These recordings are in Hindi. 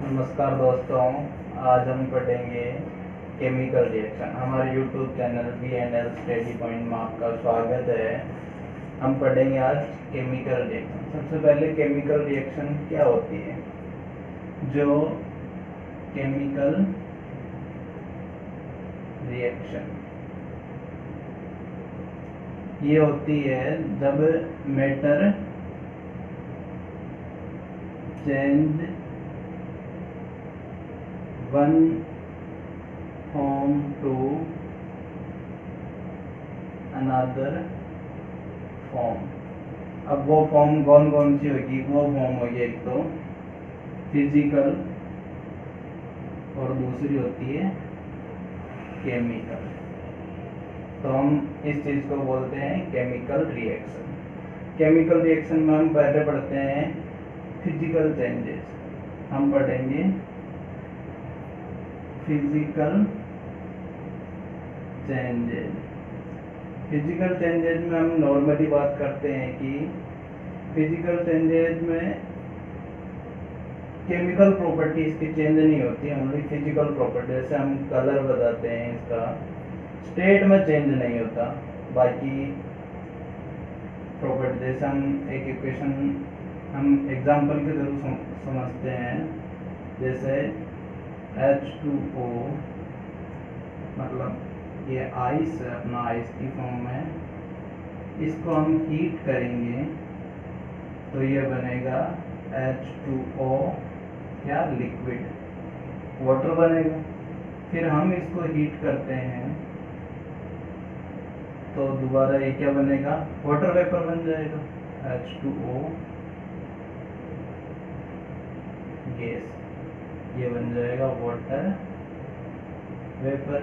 नमस्कार दोस्तों, आज हम पढ़ेंगे केमिकल रिएक्शन। हमारे YouTube channel V&L study point में आपका स्वागत है। हम पढ़ेंगे आज केमिकल रिएक्शन। सबसे पहले केमिकल रिएक्शन क्या होती है। जो केमिकल रिएक्शन ये होती है जब matter change one form to another form. अब वो फॉर्म कौन कौन सी होगी। वो फॉर्म होगी एक तो फिजिकल और दूसरी होती है केमिकल। तो हम इस चीज को बोलते हैं केमिकल रिएक्शन। केमिकल रिएक्शन में हम पहले पढ़ते हैं फिजिकल चेंजेस। हम पढ़ेंगे फिजिकल चेंजेस। फिजिकल चेंजेस में हम नॉर्मली बात करते हैं कि फिजिकल चेंजेस में केमिकल प्रॉपर्टीज की चेंज नहीं होती, ओनली फिजिकल प्रॉपर्टी। जैसे हम कलर बताते हैं, इसका स्टेट में चेंज नहीं होता। बाकी प्रॉपर्टी जैसे हम एक इक्वेशन हम एग्जांपल के थ्रू समझते हैं। जैसे H2O मतलब ये आइस है, अपना आइस की फॉर्म में। इसको हम हीट करेंगे तो ये बनेगा H2O या लिक्विड वाटर बनेगा। फिर हम इसको हीट करते हैं तो दोबारा ये क्या बनेगा, वाटर वेपर बन जाएगा। H2O गैस ये बन जाएगा वाटर वेपर।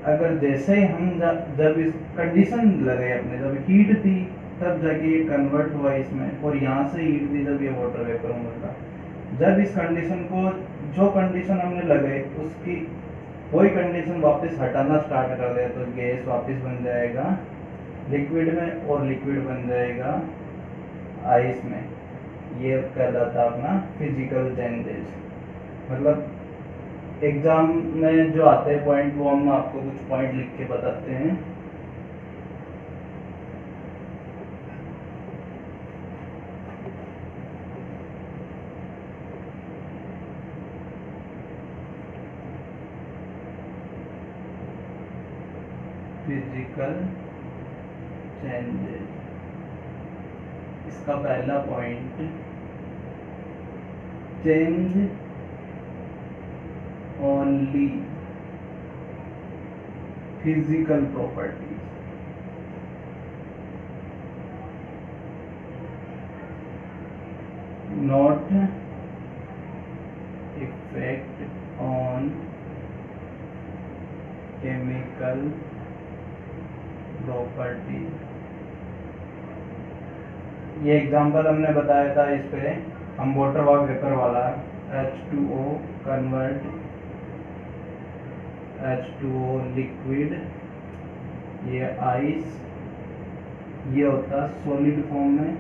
अगर जैसे ही हम जब इस कंडीशन लगे अपने, जब हीट थी तब जाके ये कन्वर्ट हुआ इसमें, और यहाँ से हीट थी जब ये वाटर वेपर में बदला। जब इस कंडीशन को, जो कंडीशन हमने लगाई उसकी वही कंडीशन वापस हटाना स्टार्ट कर दे तो गैस वापस बन जाएगा लिक्विड में, और लिक्विड बन जाएगा आइस में। ये कहलाता अपना फिजिकल चेंजेस। मतलब एग्जाम में जो आते हैं पॉइंट, वो हम आपको कुछ पॉइंट लिख के बताते हैं। फिजिकल चेंजेस, इसका पहला point, change only physical properties, not effect on chemical property. ये एग्जांपल हमने बताया था इस पे, हम वाटर वेपर वाला H2O कन्वर्ट H2O लिक्विड, ये आइस, ये होता सॉलिड फॉर्म में,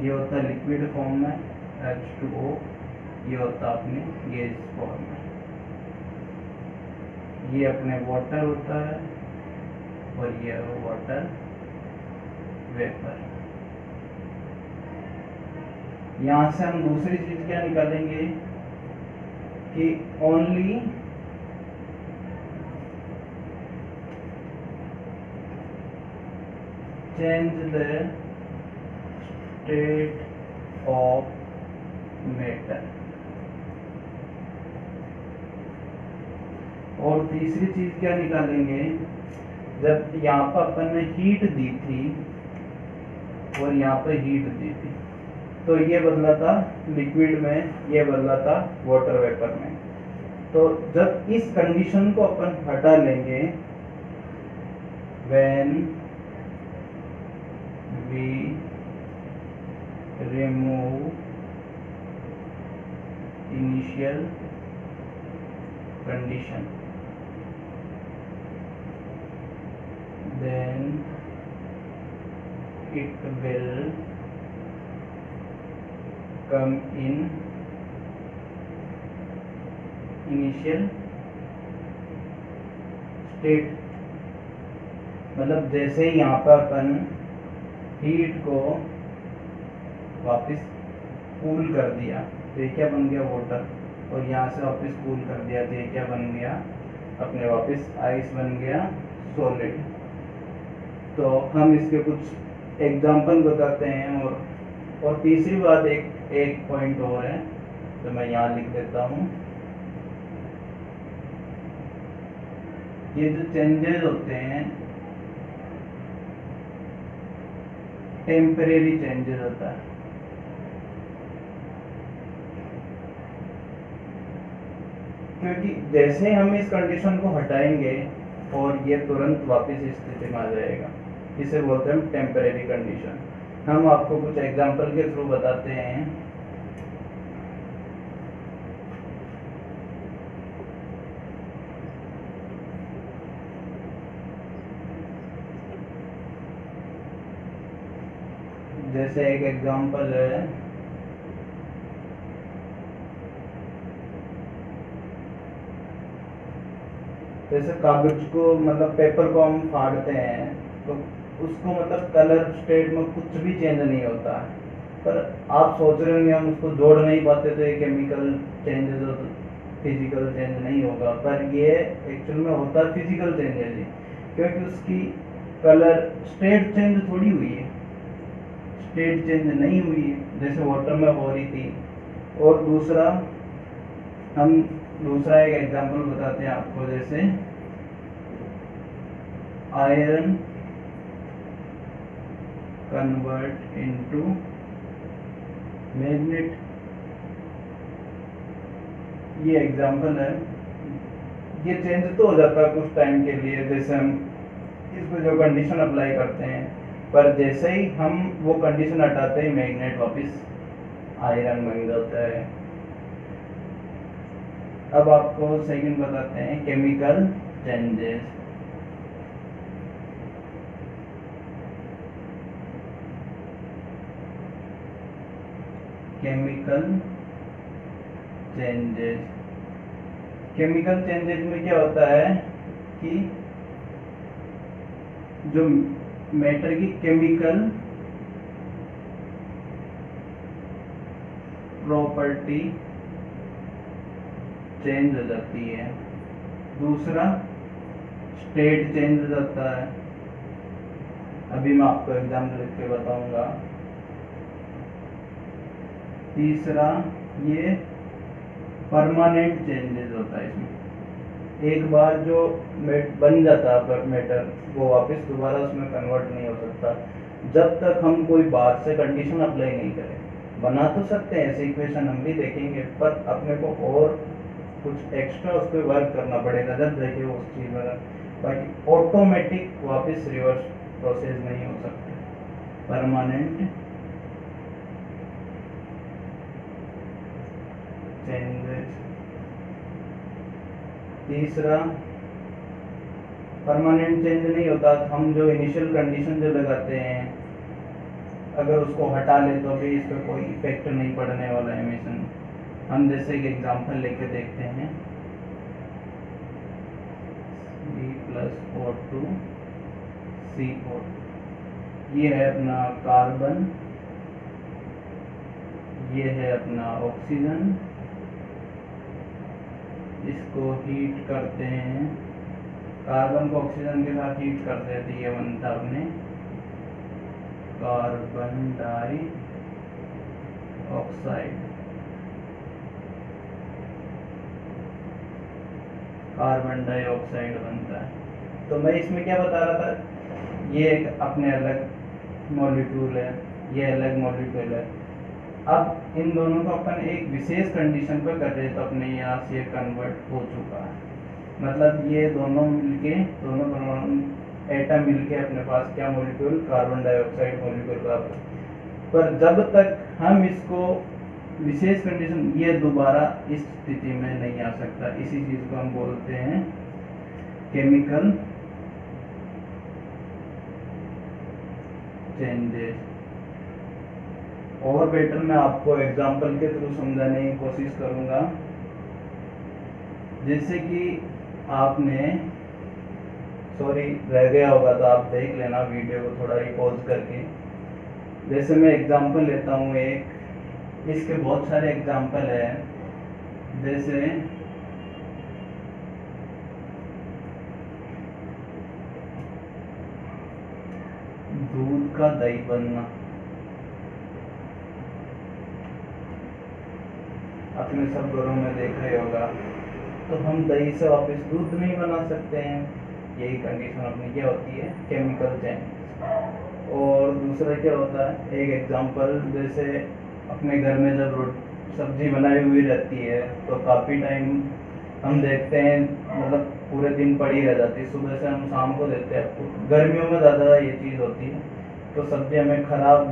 ये होता लिक्विड फॉर्म में H2O, ये होता अपने गैस फॉर्म में। ये अपने वाटर होता है और ये वाटर वेपर। यहाँ से हम दूसरी चीज क्या निकालेंगे कि only change the state of matter. और तीसरी चीज क्या निकालेंगे, जब यहाँ पर अपन ने हीट दी थी और यहाँ पर हीट दी थी तो ये बदला था लिक्विड में, ये बदला था वाटर वेपर में। तो जब इस कंडीशन को अपन हटा लेंगे, when we remove initial condition, then it will come in initial state, मतलब जैसे ही यहाँ पर अपन हीट को वापस कूल कर दिया तो ये क्या बन गया, वाटर, और यहाँ से वापस कूल कर दिया तो ये क्या बन गया, अपने वापस आइस बन गया, सॉलिड। तो हम इसके कुछ एग्जाम्पल बताते हैं। और तीसरी बात, एक पॉइंट और है तो मैं यहाँ लिख देता हूँ। ये जो चेंजेस होते हैं टेम्परेरी चेंजेस होता है, क्योंकि जैसे हम इस कंडीशन को हटाएंगे और ये तुरंत वापस इस स्थिति में आ जाएगा, इसे बोलते हैं टेम्परेरी कंडीशन। हम आपको कुछ एग्जांपल के थ्रू बताते हैं। जैसे एक एग्जांपल है, जैसे कागज को, मतलब पेपर को हम फाड़ते हैं तो उसको मतलब कलर स्टेट में कुछ भी चेंज नहीं होता है, पर आप सोच रहे होंगे हम उसको जोड़ नहीं पाते तो ये केमिकल चेंजेस और फिजिकल चेंज नहीं होगा, पर ये एक्चुअल में होता है फिजिकल चेंजेस ही, क्योंकि उसकी कलर स्टेट चेंज थोड़ी हुई है, स्टेट चेंज नहीं हुई है जैसे वाटर में हो रही थी। और दूसरा एक एग्जांपल बताते हैं आपको, जैसे आयरन कन्वर्ट इनटू मैग्नेट, ये एग्जांपल है। ये चेंज तो हो जाता है कुछ टाइम के लिए, जैसे हम इस पर जो कंडीशन अप्लाई करते हैं, पर जैसे ही हम वो कंडीशन हटाते हैं मैग्नेट वापस आयरन बन जाता है। अब आपको सेकंड बताते हैं केमिकल चेंजेस। केमिकल चेंजेस में क्या होता है कि जो मैटर की केमिकल प्रॉपर्टी चेंज हो जाती है, दूसरा स्टेट चेंज हो जाता है। अभी मैं आपको एग्जाम्पल लिख के बताऊंगा। तीसरा ये परमानेंट चेंजेस होता है इसमें, एक बार जो बन जाता है मैटर वो वापस दोबारा उसमें कन्वर्ट नहीं हो सकता जब तक हम कोई बाहर से कंडीशन अप्लाई नहीं करें। बना तो सकते हैं ऐसे इक्वेशन, हम भी देखेंगे, पर अपने को और कुछ एक्स्ट्रा उस पर वर्क करना पड़ेगा जब देखिए उस चीज़ में, बाकी ऑटोमेटिक वापस रिवर्स प्रोसेस नहीं हो सकता। Permanent changes. तीसरा परमानेंट चेंज नहीं होता, हम जो इनिशियल कंडीशन जो लगाते हैं अगर उसको हटा ले तो भी इस पर कोई इफेक्ट नहीं पड़ने वाला एमिशन। हम जैसे एक एग्जांपल लेके देखते हैं, B+O2 CO, ये है अपना कार्बन, ये है अपना ऑक्सीजन, इसको हीट करते हैं, कार्बन को ऑक्सीजन के साथ हीट करते हैं तो ये बनता अपने कार्बन डाइऑक्साइड। कार्बन डाइऑक्साइड बनता है। तो मैं इसमें क्या बता रहा था, ये एक अपने अलग मॉलिक्यूल है, ये अलग मॉलिक्यूल है। अब इन दोनों को अपन एक विशेष कंडीशन पर कर रहे हैं तो अपने यहाँ से कन्वर्ट हो चुका है, मतलब ये दोनों मिलके, दोनों परमाणु एटम मिलके अपने पास क्या मॉलिक्यूल, कार्बन डाइऑक्साइड मॉलिक्यूल का। पर जब तक हम इसको विशेष कंडीशन, ये दोबारा इस स्थिति में नहीं आ सकता, इसी चीज को हम बोलते हैं केमिकल चेंजेस। और बेटर मैं आपको एग्जांपल के थ्रू समझाने की कोशिश करूंगा। जैसे कि आपने सॉरी रह गया होगा तो आप देख लेना वीडियो को थोड़ा रिपॉज करके। जैसे मैं एग्जांपल लेता हूँ एक, इसके बहुत सारे एग्जांपल हैं। जैसे दूध का दही बनना, आपने सब घरों में देखा ही होगा। तो हम दही से वापस दूध नहीं बना सकते हैं, यही कंडीशन अपनी क्या होती है, केमिकल चेंज। और दूसरा क्या होता है, एक एग्जांपल, जैसे अपने घर में जब सब्जी बनाई हुई रहती है तो काफ़ी टाइम हम देखते हैं, मतलब पूरे दिन पड़ी रह जाती है, सुबह से हम शाम को देते हैं। गर्मियों में ज़्यादा ये चीज़ होती है, तो सब्जी हमें खराब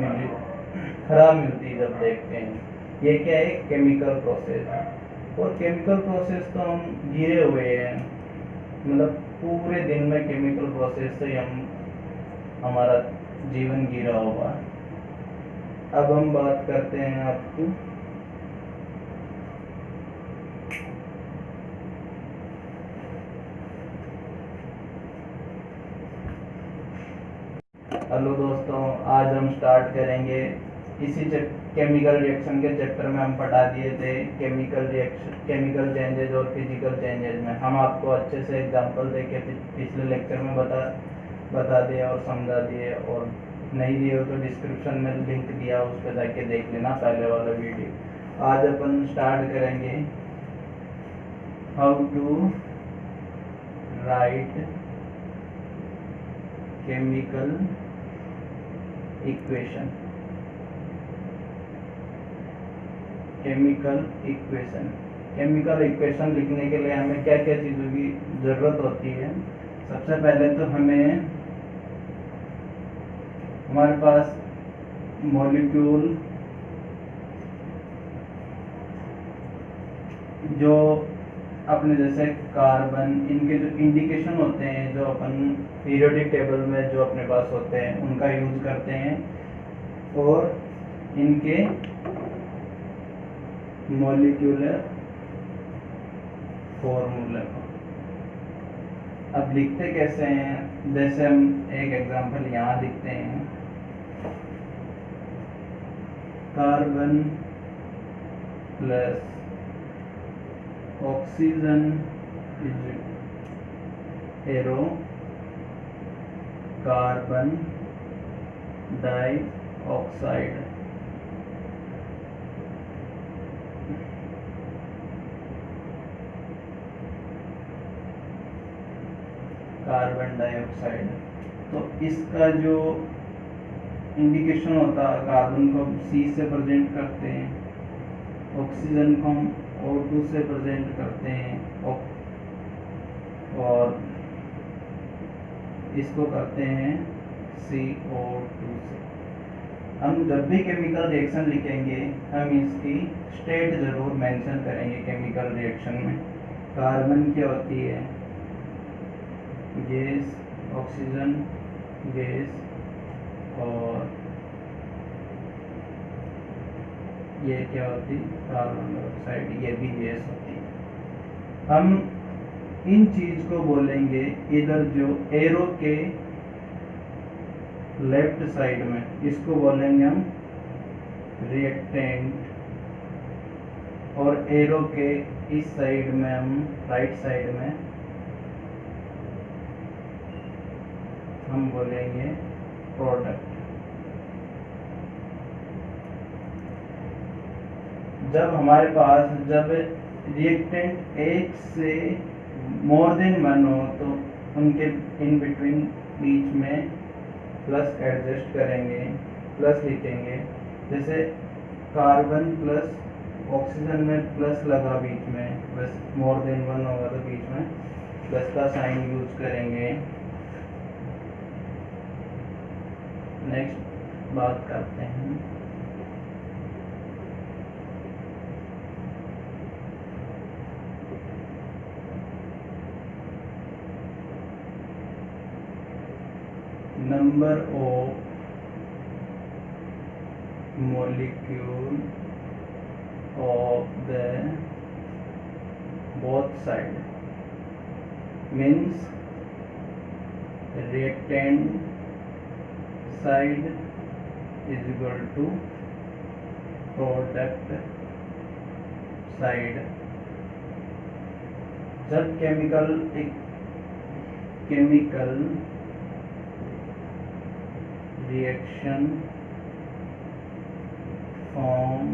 मिलती है जब देखते हैं। ये क्या है, केमिकल प्रोसेस है। और केमिकल प्रोसेस तो हम घिरे हुए हैं, मतलब पूरे दिन में केमिकल प्रोसेस से हम हमारा जीवन घिरा हुआ है। अब हम बात करते हैं आपको हेलो दोस्तों, आज हम स्टार्ट करेंगे इसी केमिकल रिएक्शन के चैप्टर में। हम पढ़ा दिए थे केमिकल रिएक्शन, केमिकल चेंजेज और फिजिकल चेंजेज में हम आपको अच्छे से एग्जांपल देके पिछले लेक्चर में बता दिए और समझा दिए। और नहीं दिए हो तो डिस्क्रिप्शन में लिंक दिया, उस पर जाके देख लेना पहले वाला वीडियो। आज अपन स्टार्ट करेंगे how to write chemical equation. Chemical equation लिखने के लिए हमें क्या क्या चीज़ों की ज़रूरत होती है। सबसे पहले तो हमारे पास मॉलिक्यूल जो अपने जैसे कार्बन, इनके जो इंडिकेशन होते हैं, जो अपन पीरियोडिक टेबल में जो अपने पास होते हैं उनका यूज करते हैं, और इनके मॉलिक्यूलर फॉर्मूला को अब लिखते कैसे हैं। जैसे हम एक एग्जांपल यहाँ लिखते हैं, carbon plus oxygen arrow carbon dioxide. Carbon dioxide, तो इसका जो इंडिकेशन होता है, कार्बन को हम C से प्रेजेंट करते हैं, ऑक्सीजन को हम O2 से प्रेजेंट करते हैं, और इसको करते हैं CO2 से। हम जब भी केमिकल रिएक्शन लिखेंगे हम इसकी स्टेट जरूर मेंशन करेंगे। केमिकल रिएक्शन में कार्बन क्या होती है, गैस, ऑक्सीजन गैस, और ये क्या होती है, कार्बन डाइऑक्साइड, ये भी गैस होती है। हम इन चीज को बोलेंगे, इधर जो एरो के लेफ्ट साइड में, इसको बोलेंगे हम रिएक्टेंट, और एरो के इस साइड में हम राइट साइड में हम बोलेंगे प्रोडक्ट। जब हमारे पास जब रिएक्टेंट एक से मोर देन वन हो तो उनके इन बिटवीन बीच में प्लस एडजस्ट करेंगे, प्लस लिखेंगे। जैसे कार्बन प्लस ऑक्सीजन में प्लस लगा बीच में, बस मोर देन वन होगा तो बीच में प्लस का साइन यूज करेंगे। नेक्स्ट बात करते हैं number of molecule of the both both side means reactant side is equal to product side. जब chemical reaction form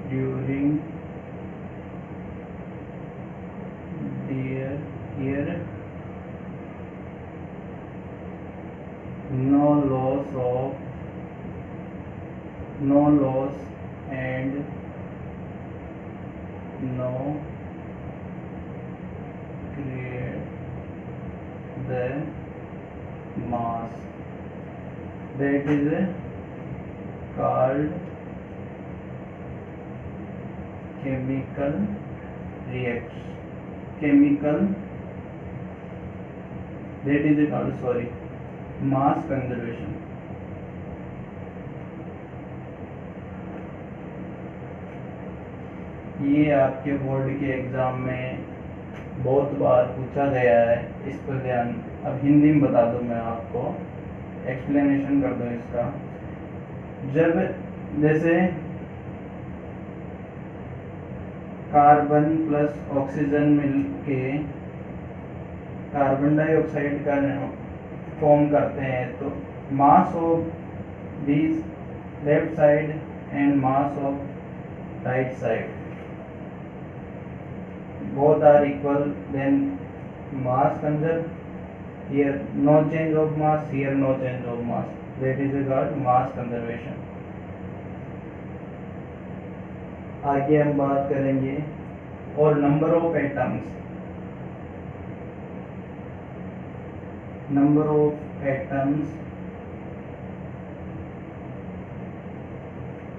during here no loss and no create the mass, that is called chemical mass conservation। ये आपके बोर्ड के एग्जाम में बहुत बार पूछा गया है, इस पर ध्यान। अब हिंदी में बता दूं मैं आपको, एक्सप्लेनेशन कर दूं इसका। जब जैसे कार्बन प्लस ऑक्सीजन मिलके कार्बन डाइऑक्साइड का फॉर्म करते हैं, तो mass of this left side and mass of right side both are equal, then mass conserve, here no change of mass, here no change of mass, that is called mass conservation। आगे हम बात करेंगे और number of atoms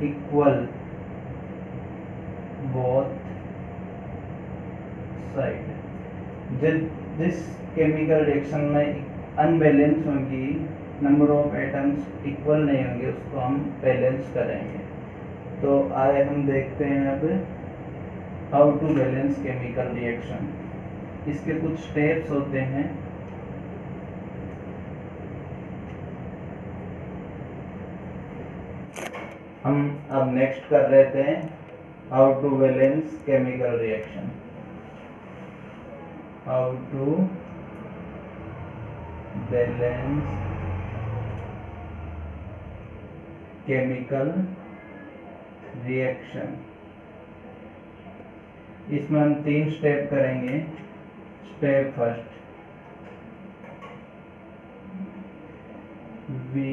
equal both side. जिस केमिकल रिएक्शन में अनबैलेंस होंगी, नंबर ऑफ एटम्स इक्वल नहीं होंगे, उसको हम बैलेंस करेंगे। तो आइए हम देखते हैं अब how to balance chemical reaction. इसके कुछ स्टेप्स होते हैं। हम अब नेक्स्ट कर रहे थे how to balance chemical reaction. How to balance chemical reaction। इसमें हम 3 स्टेप करेंगे। Step first, we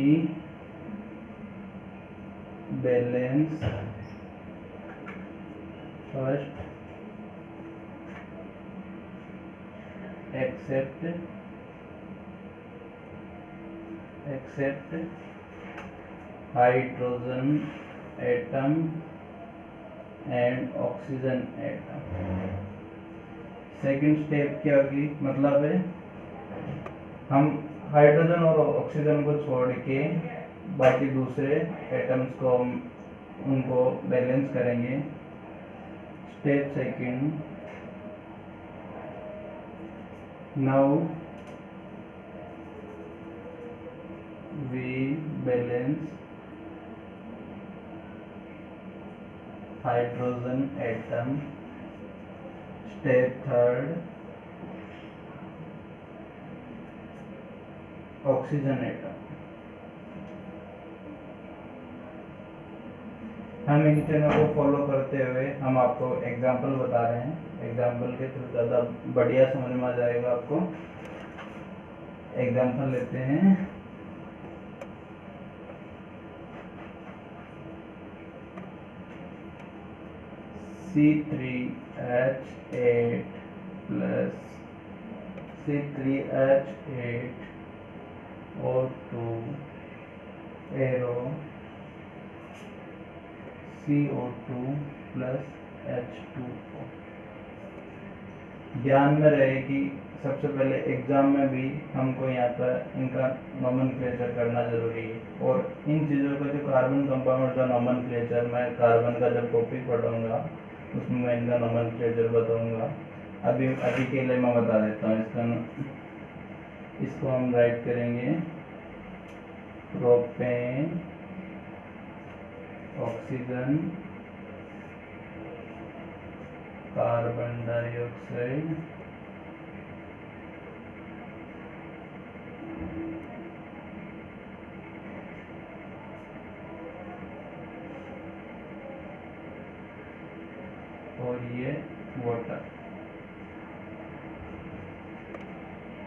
balance first accept hydrogen atom and oxygen atom। Second step क्या होगी, मतलब है हम हाइड्रोजन और ऑक्सीजन को छोड़ के बाकी दूसरे एटम्स को हम उनको बैलेंस करेंगे। Step second, now we balance hydrogen atom। step third, oxygen atom। हम इन तीनों को फॉलो करते हुए हम आपको एग्जाम्पल बता रहे हैं। एग्जाम्पल के थ्रू ज़्यादा बढ़िया समझ में आ जाएगा आपको। एग्जाम्पल लेते हैं। C3H8 plus C3H8 O2 arrow CO2 plus H2O। ध्यान में रहे कि सबसे पहले एग्जाम में भी हमको यहाँ पर इनका नोमेनक्लेचर करना जरूरी है, और इन चीज़ों का जो कार्बन कंपाउंड का नोमेनक्लेचर, मैं कार्बन का जब टॉपिक पढ़ाऊंगा उसमें मैं इनका नोमेनक्लेचर बताऊंगा। अभी के लिए मैं बता देता हूँ इसको हम राइट करेंगे प्रोपेन, ऑक्सीजन, कार्बन डाइऑक्साइड, और ये वाटर।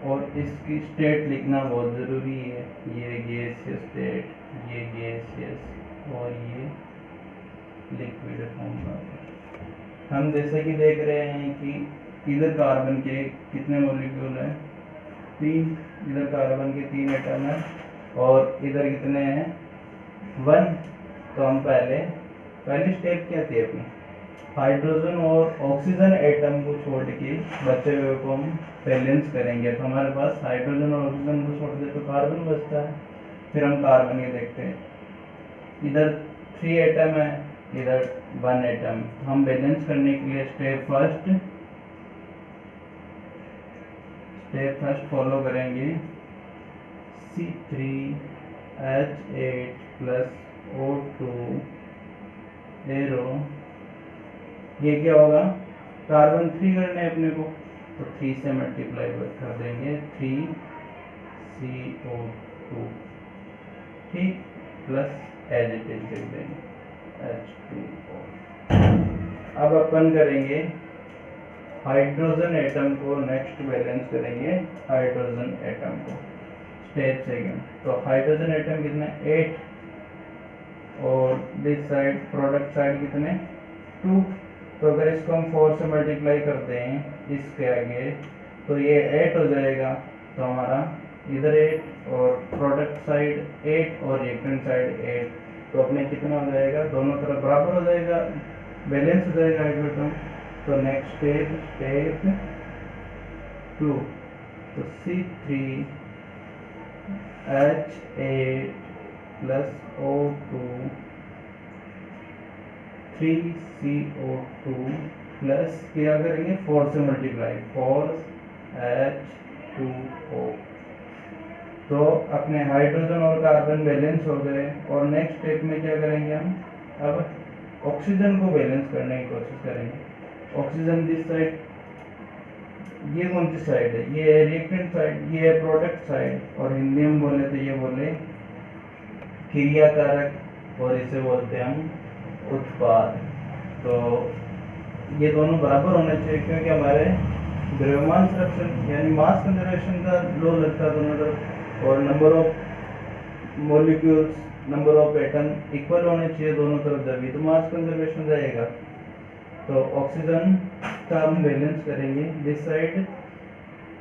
और इसकी स्टेट लिखना बहुत ज़रूरी है, ये गैसियस स्टेट, ये गैसियस, और ये लिक्विड फॉर्म। हम जैसे कि देख रहे हैं कि इधर कार्बन के कितने मॉलिक्यूल हैं, 3, इधर कार्बन के 3 एटम हैं, और इधर कितने हैं, 1। तो हम पहली स्टेप क्या थी अपनी, हाइड्रोजन और ऑक्सीजन एटम को छोड़ के बचे हुए को हम बैलेंस करेंगे। तो हमारे पास हाइड्रोजन और ऑक्सीजन को छोड़ दे तो कार्बन बचता है। फिर हम कार्बन के देखते हैं, इधर 3 एटम है, इधर 1 एटम। हम बैलेंस करने के लिए स्टेप फर्स्ट फॉलो करेंगे, C3H8 प्लस O2 एरो। ये क्या होगा, कार्बन 3 करने हैं अपने को, तो 3 से मल्टीप्लाई कर देंगे, 3CO2, ठीक, प्लस एज इट इज लिख देंगे H2O। अब अपन करेंगे हाइड्रोजन एटम को, नेक्स्ट बैलेंस करेंगे हाइड्रोजन एटम को, स्टेप सेकंड। तो हाइड्रोजन एटम कितने, 8, और दिस साइड प्रोडक्ट साइड कितने, 2। तो अगर इसको हम 4 से मल्टीप्लाई करते हैं इसके आगे, तो ये 8 हो जाएगा। तो हमारा इधर 8 और प्रोडक्ट साइड 8 और रिएक्टेंट साइड 8, तो अपने कितना हो जाएगा, दोनों तरफ बराबर हो जाएगा, बैलेंस हो जाएगा हाइड्रोजन। तो नेक्स्ट स्टेप 2, तो C3H8 plus O2, 3CO2 plus क्या करेंगे, 4 से मल्टीप्लाई, 4H2O। तो अपने हाइड्रोजन और कार्बन बैलेंस हो गए। और नेक्स्ट स्टेप में क्या करेंगे हम, अब ऑक्सीजन को बैलेंस करने की कोशिश करेंगे। ऑक्सीजन दिस साइड, ये कौन सी साइड है, ये है रिएक्टेंट साइड, ये है प्रोडक्ट साइड, और हिंदी में बोले तो ये बोले क्रियाकारक, और इसे बोलते हैं हम उत्पाद। तो ये दोनों बराबर होने चाहिए, क्योंकि हमारे द्रव्यमान संरक्षण यानी मास कंजर्वेशन का लॉ लगता है दोनों तरफ, और number of molecules, number of atom equal होने चाहिए दोनों तरफ, जब तो मास कंजर्वेशन रहेगा। तो ऑक्सीजन का हम बैलेंस करेंगे, this side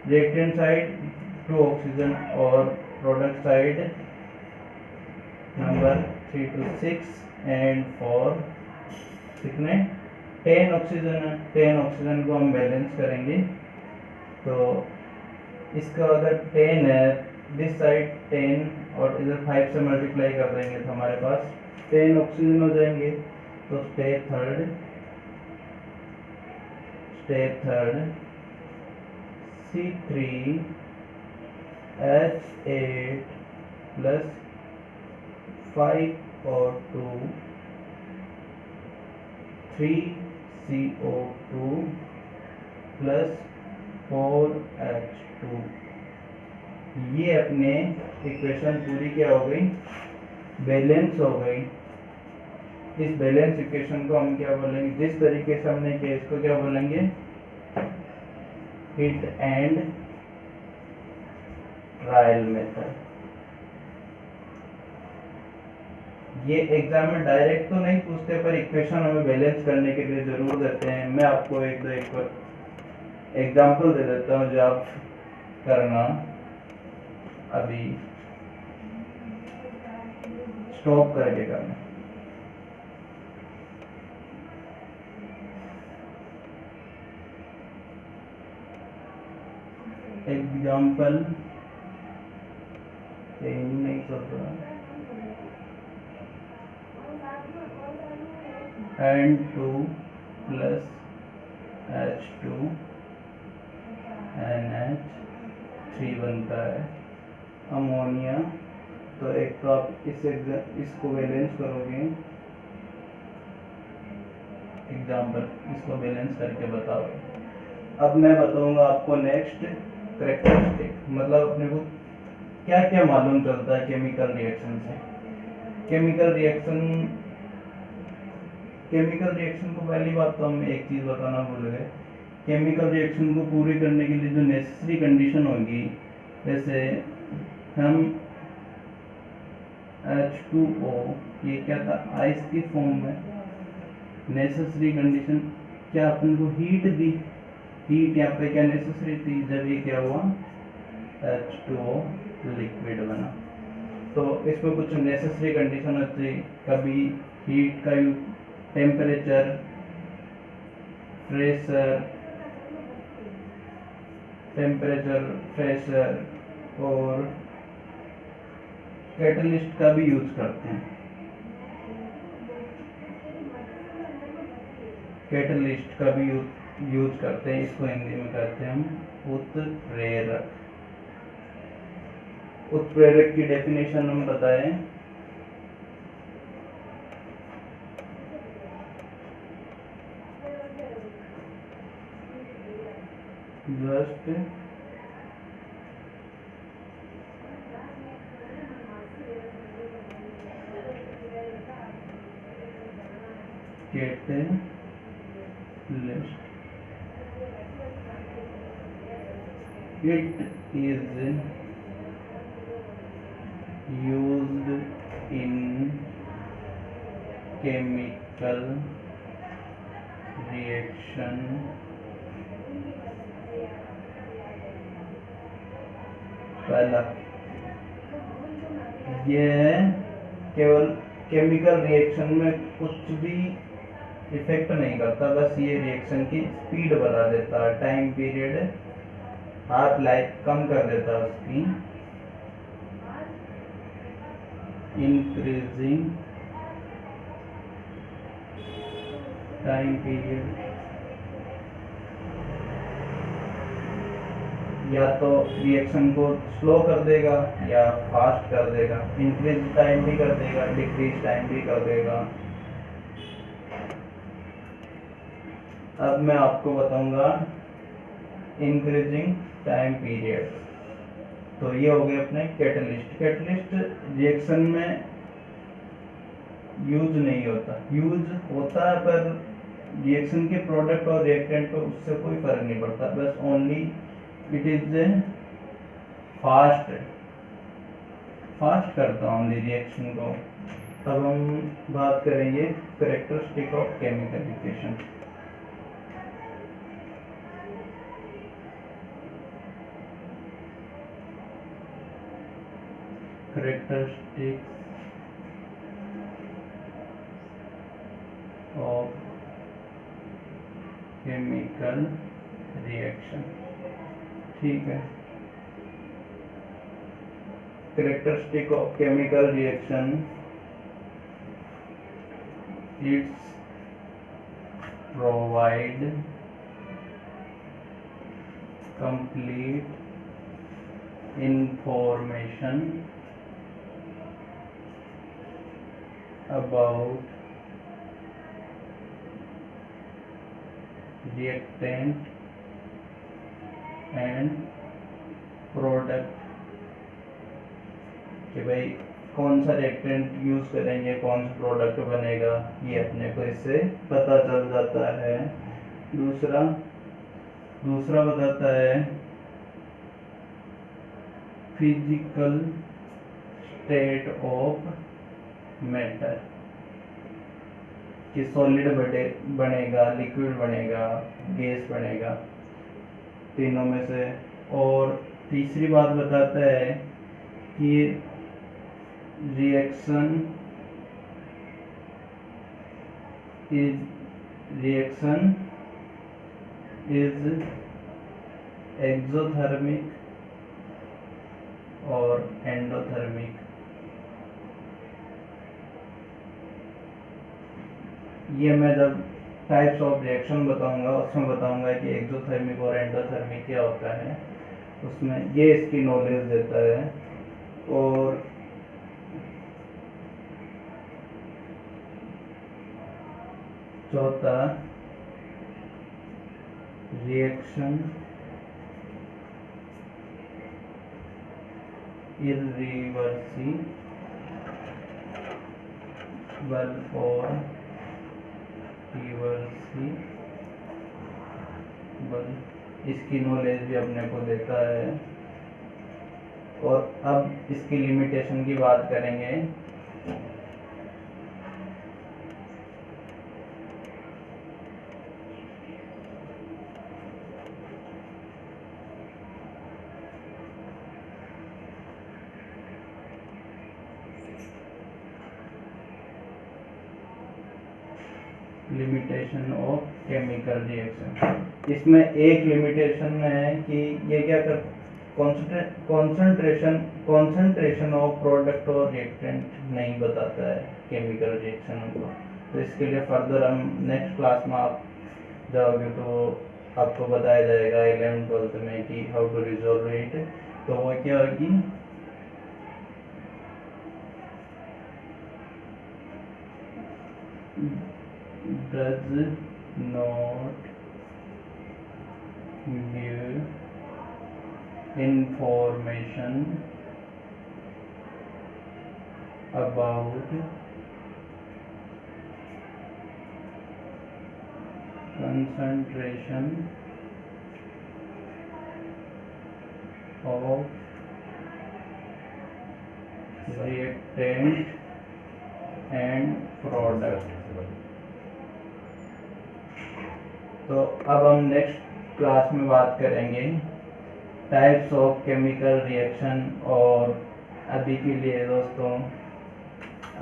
reactant side 2 oxygen, और product side number 3 to 6 and 4 कितने, 10 ऑक्सीजन है, 10 ऑक्सीजन को हम बैलेंस करेंगे। तो इसका अगर 10 है, दिस साइड 10 और इधर 5 से मल्टीप्लाई कर देंगे तो हमारे पास 10 ऑक्सीजन हो जाएंगे। तो स्टेप थर्ड C3H8 प्लस 5 और 2, 3CO2 प्लस 4H2। ये अपने इक्वेशन पूरी क्या हो गई, बैलेंस हो गई। इस बैलेंस इक्वेशन को हम क्या बोलेंगे, जिस तरीके से हमने किया इसको क्या बोलेंगे, हिट एंड ट्रायल मेथड। ये एग्जाम में डायरेक्ट तो नहीं पूछते, पर इक्वेशन हमें बैलेंस करने के लिए जरूर देते हैं। मैं आपको एक एग्जाम्पल दे देता हूँ जो आप करना, अभी स्टॉप करके करना। एग्जाम्पल नहीं चल रहा, N2 प्लस H2 NH3 बनता है अमोनिया। तो एक तो आप इसको बैलेंस करोगे, एग्जाम्पल इसको बैलेंस करके बताओगे। अब मैं बताऊंगा आपको नेक्स्ट करेक्टरिस्टिक, मतलब अपने को क्या क्या मालूम चलता है केमिकल रिएक्शन से। केमिकल रिएक्शन को पहली बात तो हम एक चीज बताना भूल गए, केमिकल रिएक्शन को पूरी करने के लिए जो नेसेसरी कंडीशन होगी, जैसे हम H2O ये क्या था, आइस की फॉर्म में, नेसेसरी कंडीशन क्या अपन को हीट दी, हीट यहाँ पे क्या नेसेसरी थी, जब ये क्या हुआ H2O लिक्विड बना। तो इसमें कुछ नेसेसरी कंडीशन होती है, कभी हीट का यूज, टेम्परेचर, प्रेशर और कैटलिस्ट का भी यूज करते हैं। कैटलिस्ट का भी यूज करते हैं, इसको हिंदी में कहते हैं हम उत्प्रेरक। उत्प्रेरक की डेफिनेशन हम बताएं, just catalyst it is used in chemical reaction पहला, यह केवल केमिकल रिएक्शन में कुछ भी इफेक्ट नहीं करता, बस ये रिएक्शन की स्पीड बढ़ा देता है, टाइम पीरियड, हाफ लाइफ कम कर देता है उसकी, इंक्रीजिंग टाइम पीरियड, या तो रिएक्शन को स्लो कर देगा या फास्ट कर देगा, इंक्रीज टाइम भी कर देगा, डिक्रीज टाइम भी कर देगा। अब मैं आपको बताऊंगा इंक्रीजिंग टाइम पीरियड। तो ये हो गए अपने कैटलिस्ट। कैटलिस्ट रिएक्शन में यूज नहीं होता, यूज होता है पर रिएक्शन के प्रोडक्ट और रिएक्टेंट पे उससे कोई फर्क नहीं पड़ता, बस ओनली इट इज फास्ट करता ओनली रिएक्शन को। अब हम बात करेंगे characteristic of chemical reaction. characteristics of chemical reaction, ठीक है। characteristic of chemical reaction, it's provide complete information about reactant and product, कि भाई कौन सा रिएक्टेंट यूज करेंगे, कौन सा प्रोडक्ट बनेगा, ये अपने को इससे पता चल जाता है। दूसरा बताता है फिजिकल स्टेट ऑफ मैटर, कि सॉलिड बनेगा, लिक्विड बनेगा, गैस बनेगा, तीनों में से। और तीसरी बात बताता है कि रिएक्शन इज एक्सोथर्मिक और एंडोथर्मिक। ये मैं जब टाइप्स ऑफ रिएक्शन बताऊंगा उसमें बताऊंगा कि एक्सोथर्मिक और एंडोथर्मिक क्या होता है, उसमें ये इसकी नॉलेज देता है। और चौथा रिएक्शन इर्रिवर्सिबल और रिवर्सिबल, इसकी नॉलेज भी अपने को देता है। और अब इसकी लिमिटेशन की बात करेंगे। लिमिटेशन ऑफ केमिकल रिएक्शन, इसमें एक लिमिटेशन है कि ये क्या कर कॉन्सेंट्रेशन ऑफ प्रोडक्ट और रिएक्टेंट नहीं बताता है केमिकल रिएक्शन को। तो इसके लिए फर्दर हम नेक्स्ट क्लास में आप जाओगे तो आपको बताया जाएगा 11th-12th में कि हाउ टू रिजॉल्व इट। तो वो क्या होगी, does not give information about concentration of reactant and product। तो अब हम नेक्स्ट क्लास में बात करेंगे टाइप्स ऑफ केमिकल रिएक्शन। और अभी के लिए दोस्तों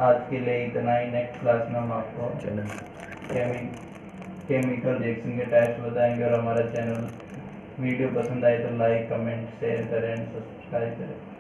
आज के लिए इतना ही। नेक्स्ट क्लास में हम आपको केमिकल रिएक्शन के टाइप्स बताएंगे। और हमारा चैनल वीडियो पसंद आए तो लाइक, कमेंट, शेयर करें एंड सब्सक्राइब करें।